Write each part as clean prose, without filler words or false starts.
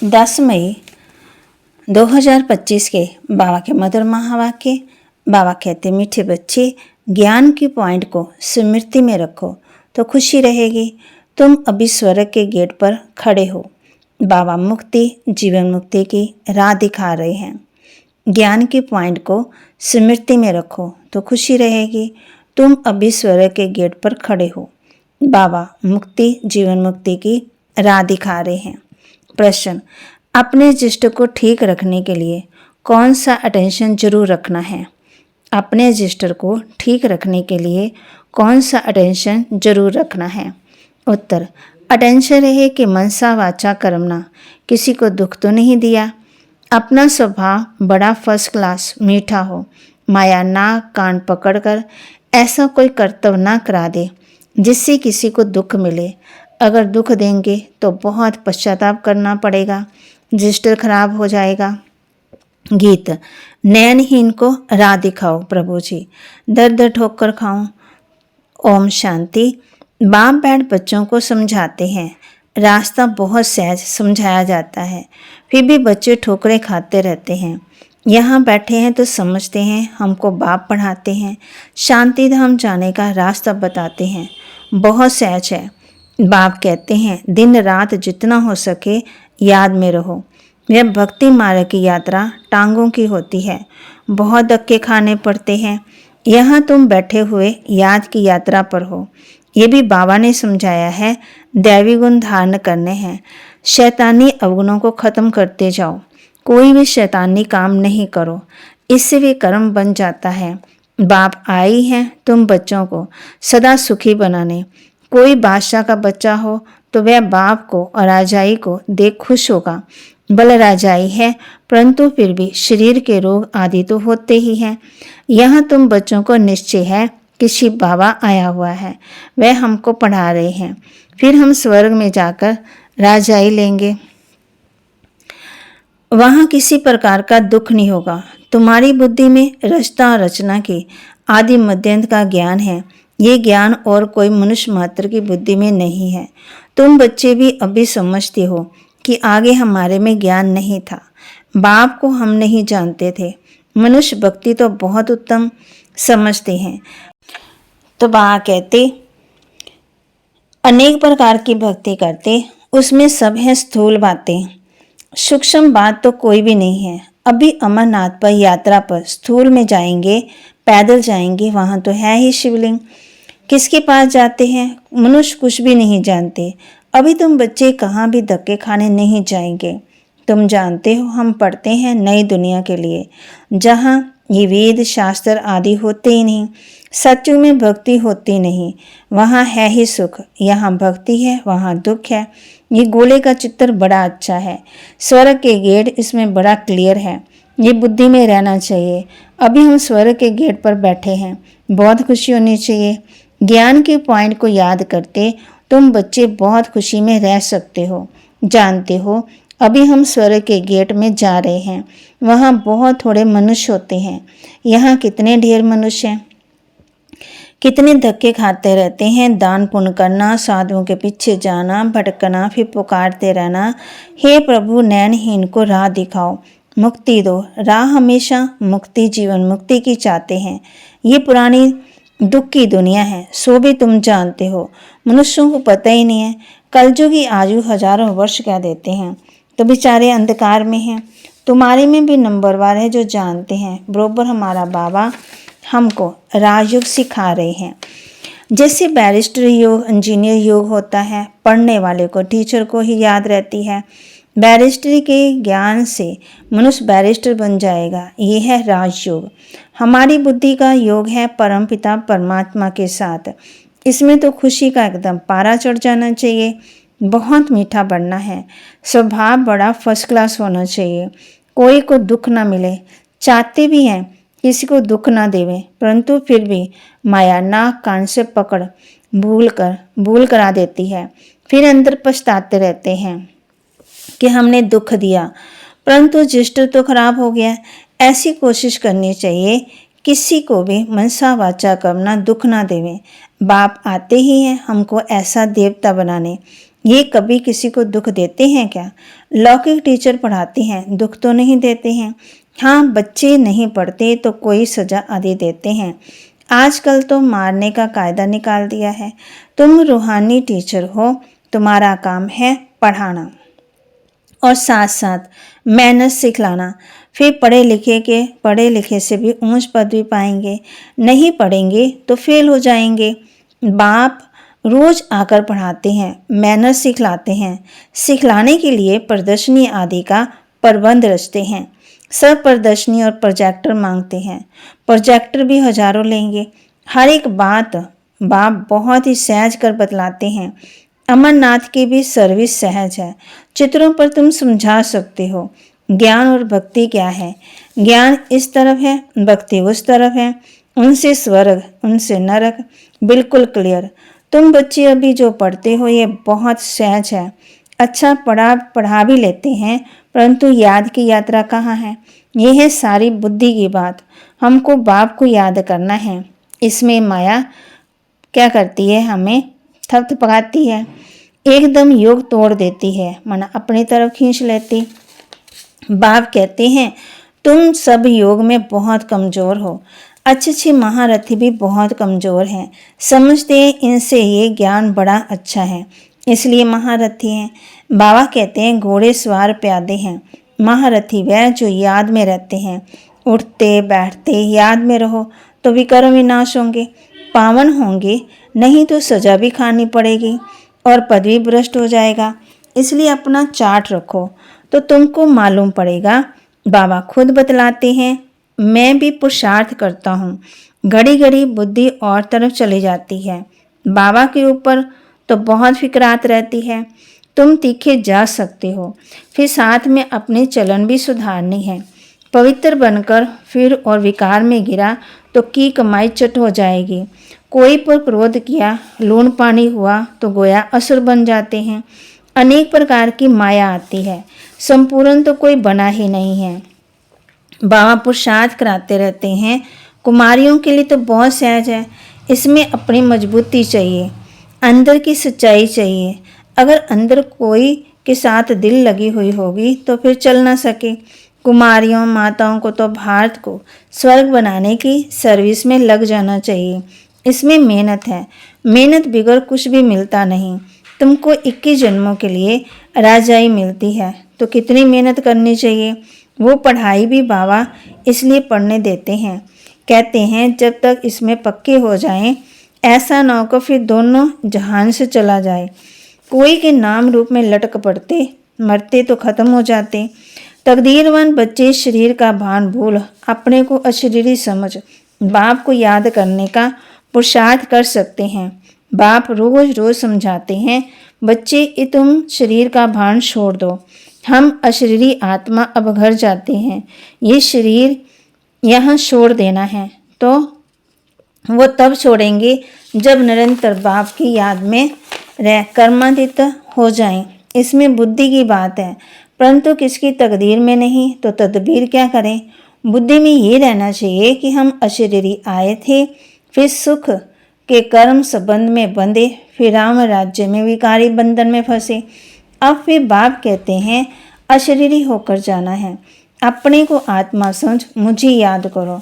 10 मई 2025 के बाबा के मधुर महावाक्य। बाबा कहते, मीठे बच्चे, ज्ञान की पॉइंट को स्मृति में रखो तो खुशी रहेगी। तुम अभी स्वर्ग के गेट पर खड़े हो। बाबा मुक्ति, जीवन मुक्ति की राह दिखा रहे हैं। ज्ञान की पॉइंट को स्मृति में रखो तो खुशी रहेगी। तुम अभी स्वर्ग के गेट पर खड़े हो। बाबा मुक्ति, जीवन मुक्ति की राह दिखा रहे हैं। प्रश्न, अपने जिष्ट को ठीक रखने के लिए कौन सा अटेंशन जरूर रखना है? अपने जिष्ट को ठीक रखने के लिए कौन सा अटेंशन जरूर रखना है? उत्तर, अटेंशन रहे कि मनसा वाचा कर्मणा, किसी को दुख तो नहीं दिया। अपना स्वभाव बड़ा फर्स्ट क्लास मीठा हो। माया नाक कान पकड़कर ऐसा कोई कर्तव्य ना करा दे जिससे किसी को दुख मिले। अगर दुख देंगे तो बहुत पश्चाताप करना पड़ेगा, जिष्ट खराब हो जाएगा। गीत, नयनहीन को राह दिखाओ प्रभु जी, दर दर ठोकर खाऊं। ओम शांति। बाप बैठ बच्चों को समझाते हैं। रास्ता बहुत सहज समझाया जाता है, फिर भी बच्चे ठोकरें खाते रहते हैं। यहाँ बैठे हैं तो समझते हैं हमको बाप पढ़ाते हैं, शांति धाम जाने का रास्ता बताते हैं। बहुत सहज है। बाप कहते हैं, दिन रात जितना हो सके याद में रहो। यह भक्ति मार्ग की यात्रा टांगों की होती है, बहुत धक्के खाने पड़ते हैं। यहाँ तुम बैठे हुए याद की यात्रा पर हो। ये भी बाबा ने समझाया है, दैवी गुण धारण करने हैं। शैतानी अवगुणों को खत्म करते जाओ। कोई भी शैतानी काम नहीं करो, इससे भी कर्म बन जाता है। बाप आई हैं तुम बच्चों को सदा सुखी बनाने। कोई बादशाह का बच्चा हो तो वह बाप को और राजाई को देख खुश होगा। बल राजाई है, परंतु फिर भी शरीर के रोग आदि तो होते ही हैं। यहाँ तुम बच्चों को निश्चय है कि शिव बाबा आया हुआ है, वह हमको पढ़ा रहे हैं। फिर हम स्वर्ग में जाकर राजाई लेंगे, वहाँ किसी प्रकार का दुख नहीं होगा। तुम्हारी बुद्धि में रचना और रचना की आदि मध्यंत का ज्ञान है। ये ज्ञान और कोई मनुष्य मात्र की बुद्धि में नहीं है। तुम बच्चे भी अभी समझते हो कि आगे हमारे में ज्ञान नहीं था। बाप को हम नहीं जानते थे। मनुष्य भक्ति तो बहुत उत्तम समझते हैं। तो बाबा कहते, अनेक प्रकार की भक्ति करते, उसमें सब है स्थूल बातें, सूक्ष्म बात तो कोई भी नहीं है। अभी अमरनाथ पर यात्रा पर स्थूल में जाएंगे, पैदल जाएंगे, वहाँ तो है ही शिवलिंग। किसके पास जाते हैं? मनुष्य कुछ भी नहीं जानते। अभी तुम बच्चे कहाँ भी धक्के खाने नहीं जाएंगे। तुम जानते हो हम पढ़ते हैं नई दुनिया के लिए, जहाँ ये वेद शास्त्र आदि होते ही नहीं। सत्युग में भक्ति होती नहीं, वहाँ है ही सुख। यहाँ भक्ति है, वहाँ दुख है। ये गोले का चित्र बड़ा अच्छा है। स्वर्ग के गेट इसमें बड़ा क्लियर है। ये बुद्धि में रहना चाहिए। अभी हम स्वर्ग के गेट पर बैठे हैं, बहुत खुशी होनी चाहिए। ज्ञान के पॉइंट को याद करते तुम बच्चे बहुत खुशी में रह सकते हो। जानते हो अभी हम स्वर्ग के गेट में जा रहे हैं, वहाँ बहुत थोड़े मनुष्य होते हैं। यहाँ कितने ढेर मनुष्य हैं, कितने धक्के खाते रहते हैं। दान पुण्य करना, साधुओं के पीछे जाना, भटकना, फिर पुकारते रहना, हे प्रभु नयनहीन को राह दिखाओ, मुक्ति दो। राह हमेशा मुक्ति, जीवन मुक्ति की चाहते हैं। ये पुरानी दुख की दुनिया है, सो भी तुम जानते हो। मनुष्यों को पता ही नहीं है कलयुग की आयु हजारों वर्ष क्या देते हैं, तो बेचारे अंधकार में हैं। तुम्हारे में भी नंबरवार है जो जानते हैं। बरोबर हमारा बाबा हमको राजयोग सिखा रहे हैं। जैसे बैरिस्टर योग, इंजीनियर योग होता है, पढ़ने वाले को, टीचर को ही याद रहती है। बैरिस्टरी के ज्ञान से मनुष्य बैरिस्टर बन जाएगा। ये है राजयोग। हमारी बुद्धि का योग है परमपिता परमात्मा के साथ। इसमें तो खुशी का एकदम पारा चढ़ जाना चाहिए। बहुत मीठा बनना है। स्वभाव बड़ा फर्स्ट क्लास होना चाहिए। कोई को दुख ना मिले। चाहते भी हैं किसी को दुख ना देवे, परंतु फिर भी माया नाक कान से पकड़ भूल करा देती है। फिर अंदर पछताते रहते हैं कि हमने दुख दिया, परंतु जिष्ट तो खराब हो गया। ऐसी कोशिश करनी चाहिए किसी को भी मनसा वाचा कर्मणा दुख ना देवे। बाप आते ही हैं हमको ऐसा देवता बनाने। ये कभी किसी को दुख देते हैं क्या? लौकिक टीचर पढ़ाते हैं, दुख तो नहीं देते हैं। हाँ, बच्चे नहीं पढ़ते तो कोई सजा आदि देते हैं। आजकल तो मारने का कायदा निकाल दिया है। तुम रूहानी टीचर हो, तुम्हारा काम है पढ़ाना और साथ साथ मेहनत सिखलाना। फिर पढ़े लिखे से भी ऊंच पदवी पाएंगे। नहीं पढ़ेंगे तो फेल हो जाएंगे। बाप रोज आकर पढ़ाते हैं, मेहनत सिखलाते हैं। सिखलाने के लिए प्रदर्शनी आदि का प्रबंध रचते हैं। सब प्रदर्शनी और प्रोजेक्टर मांगते हैं। प्रोजेक्टर भी हजारों लेंगे। हर एक बात बाप बहुत ही सहज कर बतलाते हैं। अमरनाथ की भी सर्विस सहज है। चित्रों पर तुम समझा सकते हो ज्ञान और भक्ति क्या है। ज्ञान इस तरफ है, भक्ति उस तरफ है। उनसे स्वर्ग, उनसे नरक, बिल्कुल क्लियर। तुम बच्चे अभी जो पढ़ते हो ये बहुत सहज है। अच्छा पढ़ा भी लेते हैं, परंतु याद की यात्रा कहाँ है? ये है सारी बुद्धि की बात। हमको बाप को याद करना है। इसमें माया क्या करती है? हमें थपथपाती है, एकदम योग तोड़ देती है, मना अपनी तरफ खींच लेती। बाप कहते हैं तुम सब योग में बहुत कमज़ोर हो। अच्छे महारथी भी बहुत कमज़ोर हैं। समझते हैं इनसे ये ज्ञान बड़ा अच्छा है, इसलिए महारथी हैं। बाबा कहते हैं घोड़े सवार प्यादे हैं, महारथी वह जो याद में रहते हैं। उठते बैठते याद में रहो तो विकर्म विनाश होंगे, पावन होंगे, नहीं तो सजा भी खानी पड़ेगी और पदवी भ्रष्ट हो जाएगा। इसलिए अपना चार्ट रखो तो तुमको मालूम पड़ेगा। बाबा खुद बतलाते हैं, मैं भी पुरुषार्थ करता हूँ। घड़ी घड़ी बुद्धि और तरफ चली जाती है। बाबा के ऊपर तो बहुत फिक्रात रहती है। तुम तीखे जा सकते हो, फिर साथ में अपने चलन भी सुधारनी है। पवित्र बनकर फिर और विकार में गिरा तो की कमाई चट हो जाएगी। कोई पर क्रोध किया, लूण पानी हुआ तो गोया असुर बन जाते हैं। अनेक प्रकार की माया आती है, संपूर्ण तो कोई बना ही नहीं है। बाबा पुरुषार्थ कराते रहते हैं। कुमारियों के लिए तो बहुत सहज है, इसमें अपनी मजबूती चाहिए, अंदर की सच्चाई चाहिए। अगर अंदर कोई के साथ दिल लगी हुई होगी तो फिर चल ना सके। कुमारियों माताओं को तो भारत को स्वर्ग बनाने की सर्विस में लग जाना चाहिए। इसमें मेहनत है, मेहनत बिगड़ कुछ भी मिलता नहीं। तुमको 21 जन्मों के लिए राजाई मिलती है तो कितनी मेहनत करनी चाहिए। वो पढ़ाई भी बाबा इसलिए पढ़ने देते हैं। कहते हैं जब तक इसमें पक्के हो जाएं, ऐसा ना हो फिर दोनों जहान से चला जाए। कोई के नाम रूप में लटक पड़ते, मरते तो खत्म हो जाते। तकदीरवान बच्चे शरीर का भान भूल अपने को अशरीरी समझ बाप को याद करने का पुरुषार्थ कर सकते हैं। बाप रोज रोज समझाते हैं, बच्चे ये तुम शरीर का भान छोड़ दो। हम अशरीरी आत्मा अब घर जाते हैं, ये शरीर यहाँ छोड़ देना है तो वो तब छोड़ेंगे जब निरंतर बाप की याद में रह कर्मातीत हो जाएं। इसमें बुद्धि की बात है, परंतु किसकी तकदीर में नहीं तो तदबीर क्या करें। बुद्धि में ये रहना चाहिए कि हम अशरीरी आए थे, फिर सुख के कर्म संबंध में बंधे, फिर राम राज्य में विकारी बंधन में फंसे। अब फिर बाप कहते हैं अशरीरी होकर जाना है। अपने को आत्मा समझ मुझे याद करो।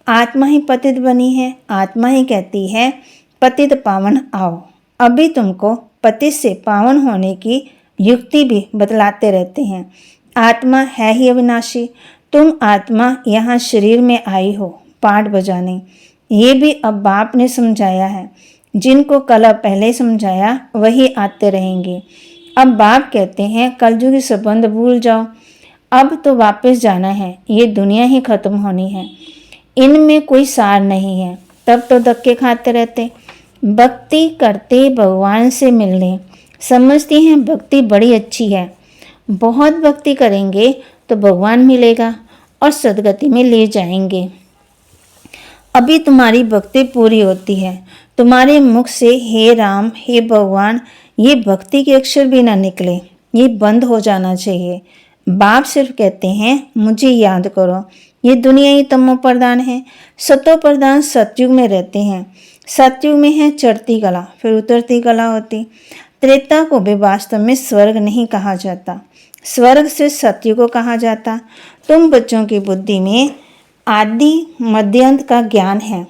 आत्मा ही पतित बनी है, आत्मा ही कहती है पतित पावन आओ। अभी तुमको पतित से पावन होने की युक्ति भी बतलाते रहते हैं। आत्मा है ही अविनाशी। तुम आत्मा यहाँ शरीर में आई हो पाठ बजाने। ये भी अब बाप ने समझाया है। जिनको कल पहले समझाया वही आते रहेंगे। अब बाप कहते हैं कलयुगी संबंध भूल जाओ, अब तो वापस जाना है, ये दुनिया ही खत्म होनी है, इनमें कोई सार नहीं है। तब तो धक्के खाते रहते। भक्ति करते भगवान से मिलने, समझती हैं भक्ति बड़ी अच्छी है। बहुत भक्ति करेंगे तो भगवान मिलेगा और सदगति में ले जाएंगे। अभी तुम्हारी भक्ति पूरी होती है, तुम्हारे मुख से हे राम हे भगवान ये भक्ति के अक्षर भी ना निकले, ये बंद हो जाना चाहिए। बाप सिर्फ कहते हैं मुझे याद करो। ये दुनिया ही तमो प्रधान है, सतो प्रधान सतयुग में रहते हैं। सतयुग में है चढ़ती कला, फिर उतरती कला होती। त्रेता को भी वास्तव में स्वर्ग नहीं कहा जाता, स्वर्ग से सत्य को कहा जाता। तुम बच्चों की बुद्धि में आदि मध्यांत का ज्ञान है,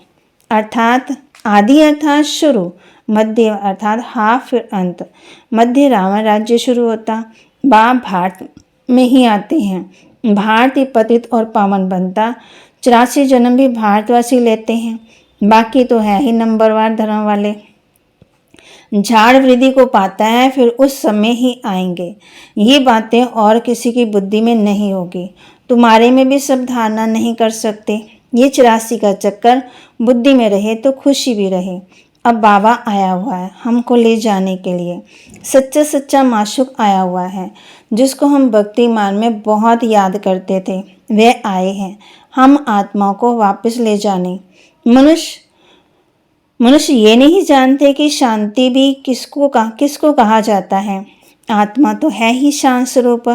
अर्थात आदि अर्थात शुरू, मध्य अर्थात हाफ, फिर अंत। मध्य रावण राज्य शुरू होता, बाप भारत में ही आते हैं, भारत ही पतित और पावन बनता। 84 जन्म भी भारतवासी लेते हैं, बाकी तो है ही नंबरवार धर्म वाले। झाड़ वृद्धि को पाता है, फिर उस समय ही आएंगे। ये बातें और किसी की बुद्धि में नहीं होगी, तुम्हारे में भी सब धारणा नहीं कर सकते। ये 84 का चक्कर बुद्धि में रहे तो खुशी भी रहे। अब बाबा आया हुआ है हमको ले जाने के लिए, सच्चा सच्चा माशूक आया हुआ है, जिसको हम भक्ति मान में बहुत याद करते थे, वे आए हैं हम आत्माओं को वापस ले जाने। मनुष्य ये नहीं जानते कि शांति भी किसको कहा जाता है। आत्मा तो है ही शांत स्वरूप।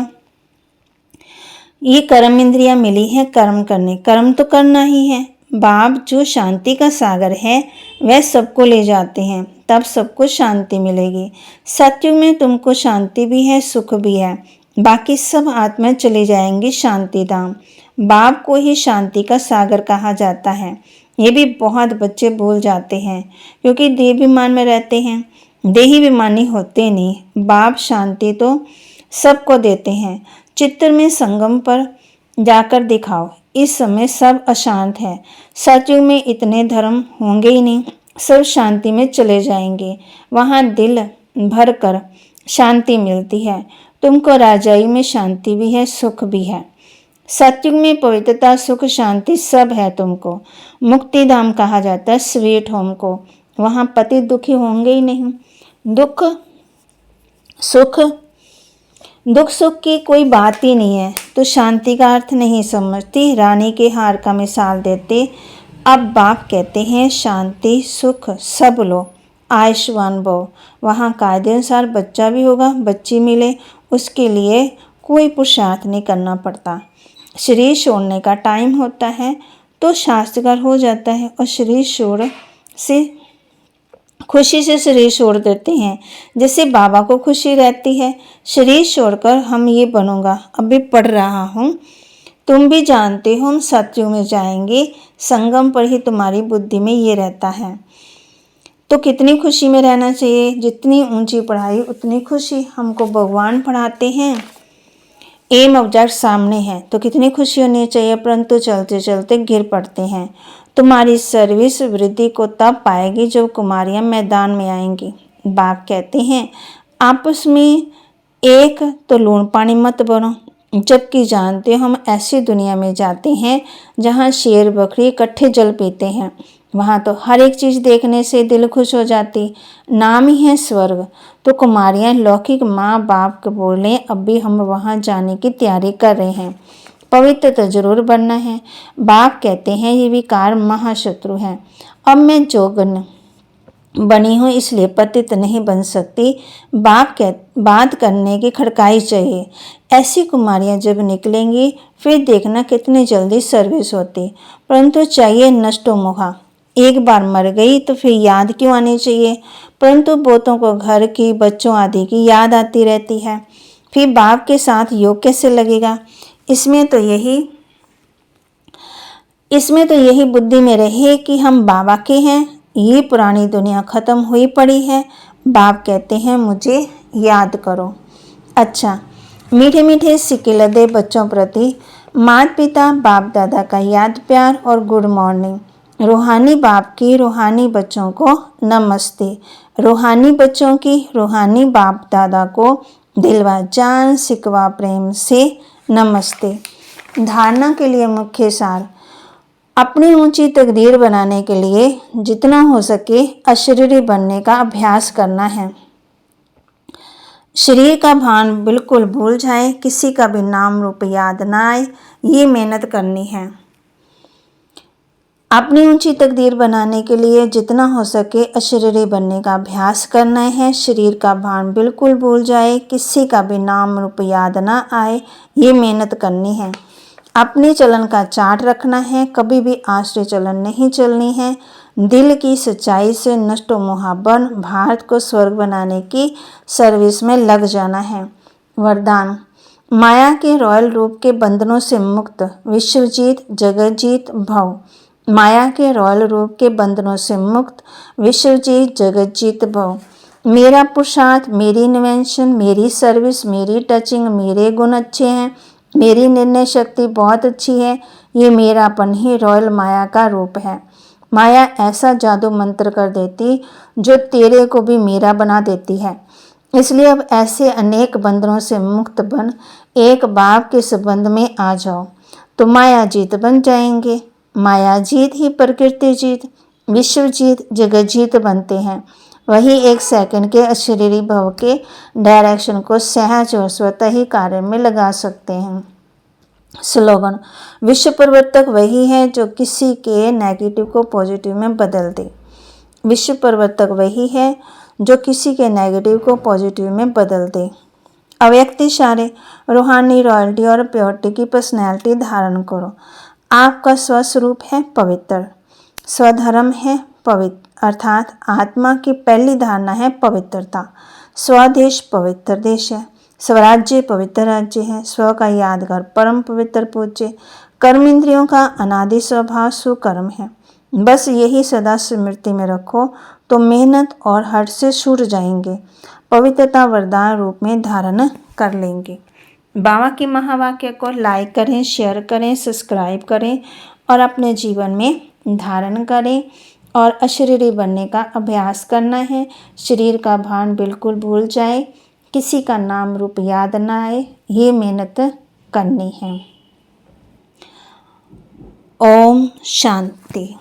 ये कर्म इंद्रियां मिली है कर्म करने, कर्म तो करना ही है। बाप जो शांति का सागर है वह सबको ले जाते हैं, तब सबको शांति मिलेगी। सत्युग में तुमको शांति भी है सुख भी है, बाकी सब आत्मा चली जाएंगी शांति धाम। बाप को ही शांति का सागर कहा जाता है। ये भी बहुत बच्चे भूल जाते हैं, क्योंकि देहाभिमान में रहते हैं, देही विमानी होते नहीं। बाप शांति तो सबको देते हैं। चित्र में संगम पर जाकर दिखाओ, इस समय सब अशांत है। सतयुग में इतने धर्म होंगे ही नहीं, सब शांति में चले जाएंगे। वहाँ दिल भर कर शांति मिलती है। तुमको राजाई में शांति भी है सुख भी है। सतयुग में पवित्रता सुख शांति सब है तुमको। मुक्ति धाम कहा जाता है स्वीट होम को। वहाँ पति दुखी होंगे ही नहीं। दुख सुख की कोई बात ही नहीं है। तो शांति का अर्थ नहीं समझती, रानी के हार का मिसाल देते। अब बाप कहते हैं शांति सुख सब लो, आयुष्मान भव। वहाँ कायदे अनुसार बच्चा भी होगा, बच्ची मिले उसके लिए कोई पुरुषार्थ नहीं करना पड़ता। शरीर छोड़ने का टाइम होता है तो शास्त्रकार हो जाता है, और शरीर छोड़ से खुशी से शरीर छोड़ देते हैं। जैसे बाबा को खुशी रहती है, शरीर छोड़कर हम ये बनूंगा, अभी पढ़ रहा हूँ, तुम भी जानते हो हम सतयुग में जाएंगे, संगम पर ही तुम्हारी बुद्धि में ये रहता है। तो कितनी खुशी में रहना चाहिए, जितनी ऊंची पढ़ाई उतनी खुशी। हमको भगवान पढ़ाते हैं, एम ऑब्जेक्ट सामने है तो कितनी खुशी होनी चाहिए, परंतु चलते चलते गिर पड़ते हैं। तुम्हारी सर्विस वृद्धि को तब पाएगी जब कुमारियां मैदान में आएंगी। बाप कहते हैं आपस में एक तो लूण पानी मत बनो, जबकि जानते हो हम ऐसी दुनिया में जाते हैं जहाँ शेर बकरी इकट्ठे जल पीते हैं। वहाँ तो हर एक चीज़ देखने से दिल खुश हो जाती, नाम ही है स्वर्ग। तो कुमारियाँ लौकिक माँ बाप को बोले अब भी हम वहाँ जाने की तैयारी कर रहे हैं, पवित्र तो जरूर बनना है। बाप कहते हैं ये विकार महाशत्रु है। अब मैं जोगन बनी हूँ इसलिए पतित नहीं बन सकती। बात करने की खड़काई चाहिए। ऐसी कुमारियाँ जब निकलेंगी फिर देखना कितनी जल्दी सर्विस होती, परंतु चाहिए नष्टो मोहा। एक बार मर गई तो फिर याद क्यों आनी चाहिए, परंतु बहुतों को घर की बच्चों आदि की याद आती रहती है। फिर बाप के साथ योग कैसे लगेगा। इसमें तो यही बुद्धि में रहे कि हम बाबा के हैं, ये पुरानी दुनिया खत्म हुई पड़ी है। बाप कहते हैं मुझे याद करो। अच्छा, मीठे मीठे सिक्के लदे बच्चों प्रति माता पिता बाप दादा का याद प्यार और गुड मॉर्निंग। रूहानी बाप की रूहानी बच्चों को नमस्ते। रूहानी बच्चों की रूहानी बाप दादा को दिलवा जान सिकवा प्रेम से नमस्ते। धारणा के लिए मुख्य सार, अपनी ऊंची तकदीर बनाने के लिए जितना हो सके अशरीरी बनने का अभ्यास करना है। शरीर का भान बिल्कुल भूल जाए, किसी का भी नाम रूप याद ना आए, ये मेहनत करनी है। अपनी ऊंची तकदीर बनाने के लिए जितना हो सके अशरीरी बनने का अभ्यास करना है। शरीर का भान बिल्कुल भूल जाए, किसी का भी नाम रूप याद ना आए, ये मेहनत करनी है। अपने चलन का चार्ट रखना है, कभी भी आश्रय चलन नहीं चलनी है। दिल की सच्चाई से नष्ट मोहब्बत, भारत को स्वर्ग बनाने की सर्विस में लग जाना है। वरदान, माया के रॉयल रूप के बंधनों से मुक्त, विश्वजीत जगतजीत भव। माया के रॉयल रूप के बंधनों से मुक्त, विश्वजीत जगतजीत भव। मेरा पुरुषार्थ, मेरी इन्वेंशन, मेरी सर्विस, मेरी टचिंग, मेरे गुण अच्छे हैं, मेरी निर्णय शक्ति बहुत अच्छी है। ये मेरापन ही रॉयल माया का रूप है। माया ऐसा जादू मंत्र कर देती जो तेरे को भी मेरा बना देती है। इसलिए अब ऐसे अनेक बंधनों से मुक्त बन एक बाप के संबंध में आ जाओ, तो माया जीत बन जाएंगे। माया जीत ही प्रकृति जीत, विश्व जीत, जगत जीत बनते हैं। वही एक सेकंड के अशरीरी भव के डायरेक्शन को सहज और स्वतः ही कार्य में लगा सकते हैं। स्लोगन, विश्व परिवर्तक वही है जो किसी के नेगेटिव को पॉजिटिव में बदल दे। विश्व परिवर्तक वही है जो किसी के नेगेटिव को पॉजिटिव में बदल दे। अव्यक्त इशारे, रूहानी रॉयल्टी और प्योरिटी की पर्सनैलिटी धारण करो। आपका स्वस्वरूप है पवित्र, स्वधर्म है पवित्र, अर्थात आत्मा की पहली धारणा है पवित्रता। स्वदेश पवित्र देश है, स्वराज्य पवित्र राज्य है, स्व का यादगार परम पवित्र पूज्य, कर्म इंद्रियों का अनादि स्वभाव सुकर्म है। बस यही सदा स्मृति में रखो तो मेहनत और हट से छूट जाएंगे, पवित्रता वरदान रूप में धारण कर लेंगे। बाबा के महावाक्य को लाइक करें, शेयर करें, सब्सक्राइब करें और अपने जीवन में धारण करें। और अशरीरी बनने का अभ्यास करना है। शरीर का भान बिल्कुल भूल जाए, किसी का नाम रूप याद ना आए, ये मेहनत करनी है। ओम शांति।